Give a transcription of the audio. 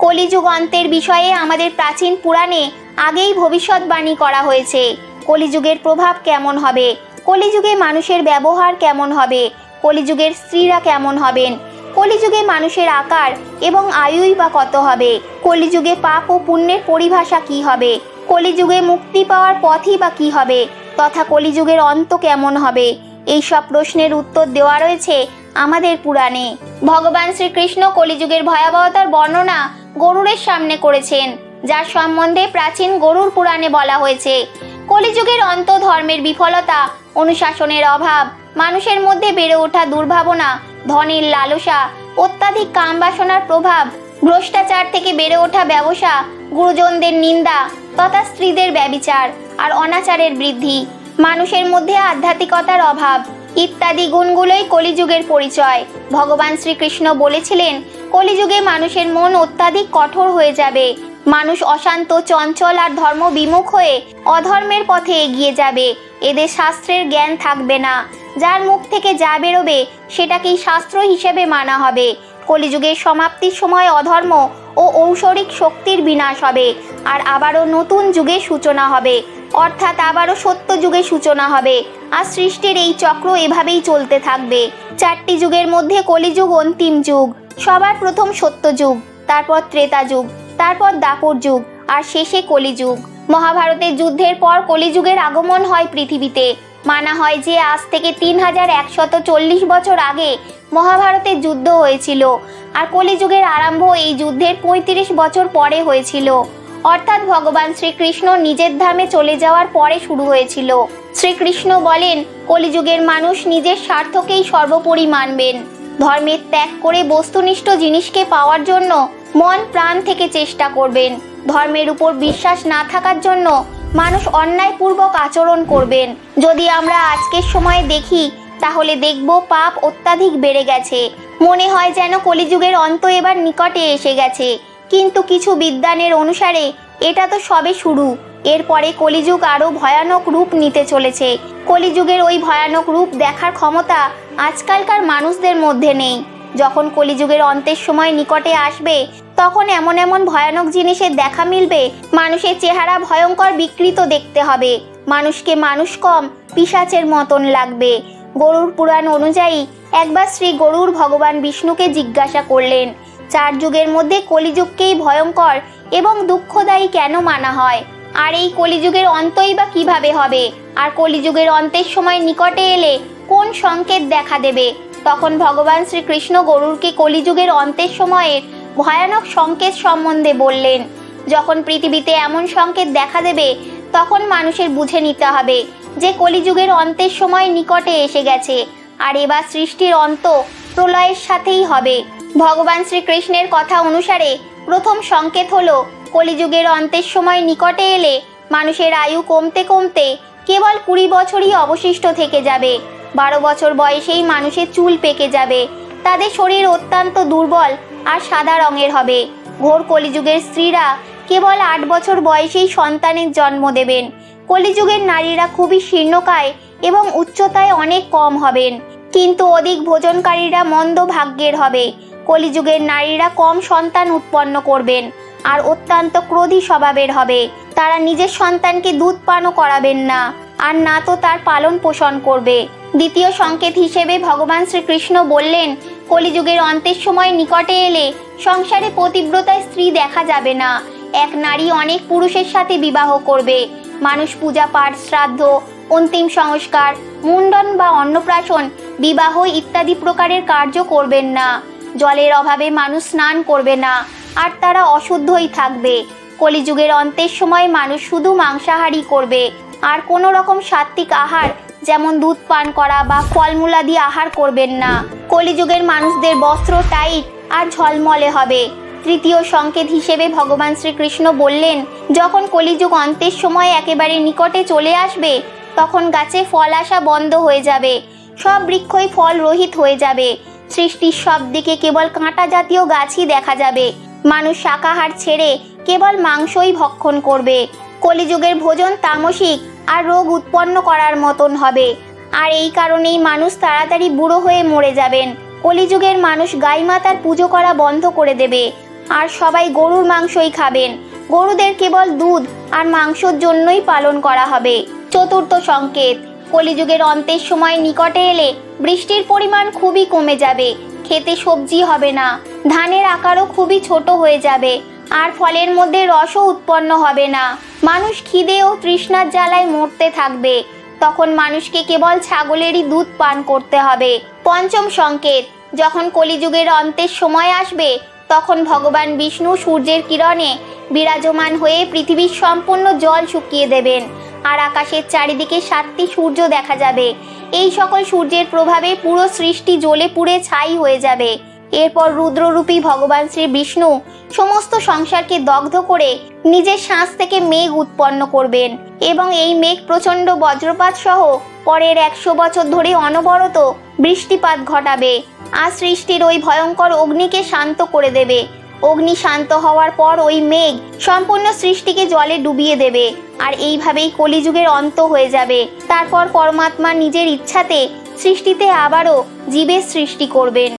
কলিযুগ অন্তের বিষয়ে আমাদের প্রাচীন পুরাণে আগেই ভবিষ্যৎবাণী করা হয়েছে। কলিযুগের প্রভাব কেমন হবে, কলিযুগে মানুষের ব্যবহার কেমন হবে, কলিযুগের স্ত্রীরা কেমন হবেন, কলিযুগে মানুষের আকার এবং আয়ুই বা কত হবে, কলিযুগে পাপ ও পুণ্যের পরিভাষা কি হবে, কলিযুগে মুক্তি পাওয়ার পথই বা কি হবে, তথা কলিযুগের অন্ত কেমন হবে, এই সব প্রশ্নের উত্তর দেওয়া রয়েছে আমাদের পুরাণে। ভগবান শ্রীকৃষ্ণ কলিযুগের ভয়াবহতার বর্ণনা গরুড়ের সামনে করেছেন, যার সম্বন্ধে প্রাচীন গরুড় পুরাণে বলা হয়েছে। কলিযুগের অন্ত ধর্মের বিফলতা, অনুশাসনের অভাব, মানুষের মধ্যে বেড়ে ওঠা দুর্ভাবনা, ধনের লালসা, অত্যাধিক কাম বাসনার প্রভাব, ভ্রষ্টাচার থেকে বেড়ে ওঠা ব্যবসা, গুরুজনদের নিন্দা তথা স্ত্রীদের ব্যভিচার আর অনাচারের বৃদ্ধি, মানুষের মধ্যে আধ্যাত্মিকতার অভাব ইত্যাদি গুণগুলোই কলিযুগের পরিচয়। ভগবান শ্রীকৃষ্ণ বলেছিলেন, কলিযুগে মানুষের মন অত্যাধিক কঠোর হয়ে যাবে, মানুষ অশান্ত, চঞ্চল আর ধর্ম বিমুখ হয়ে অধর্মের পথে এগিয়ে যাবে। এদের শাস্ত্রের জ্ঞান থাকবে না, যার মুখ থেকে যা বেরোবে সেটাকেই শাস্ত্র হিসেবে মানা হবে। কলিযুগের সমাপ্তির সময় অধর্ম ও ঔষরিক শক্তির বিনাশ হবে, আর আবারও নতুন যুগের সূচনা হবে, অর্থাৎ আবারও সত্য যুগের সূচনা হবে। আর সৃষ্টির এই চক্র এভাবেই চলতে থাকবে। 4টি যুগের মধ্যে কলিযুগ অন্তিম যুগ। সবার প্রথম সত্য যুগ, তারপর ত্রেতা যুগ, তারপর দাপর যুগ, আর শেষে কলিযুগ। মহাভারতের যুদ্ধের পর কলিযুগের আগমন হয় পৃথিবীতে। মানা হয় যে আজ থেকে 3140 বছর আগে মহাভারতের যুদ্ধ হয়েছিল, আর কলিযুগের আরম্ভ এই যুদ্ধের 35 বছর পরে হয়েছিল, অর্থাৎ ভগবান শ্রীকৃষ্ণ নিজের ধামে চলে যাওয়ার পরে শুরু হয়েছিল। শ্রীকৃষ্ণ বলেন, কলিযুগের মানুষ নিজের স্বার্থকেই সর্বোপরি মানবেন। ধর্মের ত্যাগ করে বস্তুনিষ্ঠ জিনিসকে পাওয়ার জন্য মন প্রাণ থেকে চেষ্টা করবেন। ধর্মের উপর বিশ্বাস না থাকার জন্য মানুষ অন্যায়পূর্বক আচরণ করবেন। যদি আমরা আজকের সময়ে দেখি, তাহলে দেখব পাপ অত্যাধিক বেড়ে গেছে। মনে হয় যেন কলিযুগের অন্ত এবার নিকটে এসে গেছে, কিন্তু কিছু বিদ্বানের অনুসারে এটা তো সবে শুরু। এরপরে কলিযুগ আরো ভয়ানক রূপ নিতে চলেছে। কলিযুগের ওই ভয়ানক রূপ দেখার ক্ষমতা আজকালকার মানুষদের মধ্যে নেই। যখন কলিযুগের অন্তের সময় নিকটে আসবে, তখন এমন এমন ভয়ানক জিনিসের দেখা মিলবে, মানুষের চেহারা ভয়ঙ্কর বিকৃত দেখতে হবে, মানুষকে মানুষ কম পিশাচের মতন লাগবে। গরুড় পুরাণ অনুযায়ী একবার শ্রী গরুড় ভগবান বিষ্ণুকে জিজ্ঞাসা করলেন, 4 যুগের মধ্যে কলিযুগকেই ভয়ঙ্কর এবং দুঃখদায়ী কেন মানা হয়, আর এই কলিযুগের অন্তই বা কিভাবে হবে, আর কলিযুগের অন্তের সময় নিকটে এলে কোন সংকেত দেখা দেবে। তখন ভগবান শ্রীকৃষ্ণ গরুড়কে কলিযুগের অন্তের সময়ের ভয়ানক সংকেত সম্বন্ধে বললেন। যখন পৃথিবীতে এমন সংকেত দেখা দেবে, তখন মানুষের বুঝে নিতে হবে যে কলিযুগের অন্তের সময় নিকটে এসে গেছে, আর এবার সৃষ্টির অন্ত প্রলয়ের সাথেই হবে। ভগবান শ্রীকৃষ্ণের কথা অনুসারে প্রথম সংকেত হলো, কলিযুগের অন্তের সময় নিকটে এলে মানুষের আয়ু কমতে কমতে কেবল 20 বছরই অবশিষ্ট থেকে যাবে। 12 বছর বয়সেই মানুষের চুল পেকে যাবে, তাদের শরীর অত্যন্ত দুর্বল আর সাদা রঙের হবে। ঘোর কলিযুগের স্ত্রীরা কেবল 8 বছর বয়সেই সন্তানের জন্ম দেবেন। কলিযুগের নারীরা খুবই শীর্ণকায় এবং উচ্চতায় অনেক কম হবেন, কিন্তু অধিক ভোজনকারীরা মন্দ ভাগ্যের হবে। কলিযুগের নারীরা কম সন্তান উৎপন্ন করবেন আর অত্যন্ত ক্রোধী স্বভাবের হবে। তারা নিজের সন্তানকে দুধ পানও করাবেন না, আর না তো তার পালন পোষণ করবে। দ্বিতীয় সংকেত হিসেবে ভগবান শ্রীকৃষ্ণ বললেন, কলিযুগের অন্তের সময় নিকটে এলে সংসারে পতিব্রতা স্ত্রী দেখা যাবে না। এক নারী অনেক পুরুষের সাথে বিবাহ করবে। মানুষ পূজা পাঠ, শ্রাদ্ধ, অন্তিম সংস্কার, মুন্ডন বা অন্নপ্রাশন, বিবাহ ইত্যাদি প্রকারের কার্য করবেন না। জলের অভাবে মানুষ স্নান করবে না, আর তারা অশুদ্ধই থাকবে। কলিযুগের অন্তের সময় মানুষ শুধু মাংসাহারী করবে, আর কোনো রকম সাত্ত্বিক আহার যেমন দুধ পান করা বা ফলমূলাদি আহার করবেন না। কলিযুগের মানুষদের বস্ত্র টাইট আর ঝলমলে হবে। তৃতীয় সংকেত হিসেবে ভগবান শ্রীকৃষ্ণ বললেন, যখন কলিযুগ অন্তের সময় একেবারে নিকটে চলে আসবে, তখন গাছে ফল আসা বন্ধ হয়ে যাবে, সব বৃক্ষই ফল রহিত হয়ে যাবে। সৃষ্টির সব দিকে কেবল কাঁটা জাতীয় গাছই দেখা যাবে। মানুষ শাকাহার ছেড়ে কেবল মাংসই ভক্ষণ করবে। কলিযুগের ভোজন তামসিক আর রোগ উৎপন্ন করার মতন হবে, আর এই কারণেই মানুষ তাড়াতাড়ি বুড়ো হয়ে মরে যাবেন। কলিযুগের মানুষ গাই মাতার পুজো করা বন্ধ করে দেবে, আর সবাই গরুর মাংসই খাবেন। গরুদের কেবল দুধ আর মাংসের জন্যই পালন করা হবে। চতুর্থ সংকেত, কলিযুগের অন্তের সময় নিকটে এলে বৃষ্টির পরিমাণ খুবই কমে যাবে, খেতে সবজি হবে না, ধানের আকারও খুবই ছোট হয়ে যাবে, আর ফলের মধ্যে রসও উৎপন্ন হবে না। মানুষ খিদে ও তৃষ্ণার জ্বালায় মরতে থাকবে। তখন মানুষকে কেবল ছাগলেরই দুধ পান করতে হবে। পঞ্চম সংকেত, যখন কলিযুগের অন্তের সময় আসবে তখন ভগবান বিষ্ণু সূর্যের কিরণে বিরাজমান হয়ে পৃথিবীর সম্পূর্ণ জল শুকিয়ে দেবেন, আর আকাশের চারিদিকে 7টি সূর্য দেখা যাবে। এই সকল সূর্যের প্রভাবে পুরো সৃষ্টি জ্বলে পুড়ে ছাই হয়ে যাবে। এরপর রুদ্ররূপী ভগবান শ্রী বিষ্ণু সমস্ত সংসারকে দগ্ধ করে নিজের শ্বাস থেকে মেঘ উৎপন্ন করবেন, এবং এই মেঘ প্রচণ্ড বজ্রপাত সহ পরের 100 বছর ধরে অনবরত বৃষ্টিপাত ঘটাবে, আর সৃষ্টির ওই ভয়ঙ্কর অগ্নিকে শান্ত করে দেবে। অগ্নি শান্ত হওয়ার পর ওই মেঘ সম্পূর্ণ সৃষ্টিকে জলে ডুবিয়ে দেবে, আর এইভাবেই কলিযুগের অন্ত হয়ে যাবে। তারপর পরমাত্মা নিজের ইচ্ছাতে সৃষ্টিতে আবারও জীবের সৃষ্টি করবেন।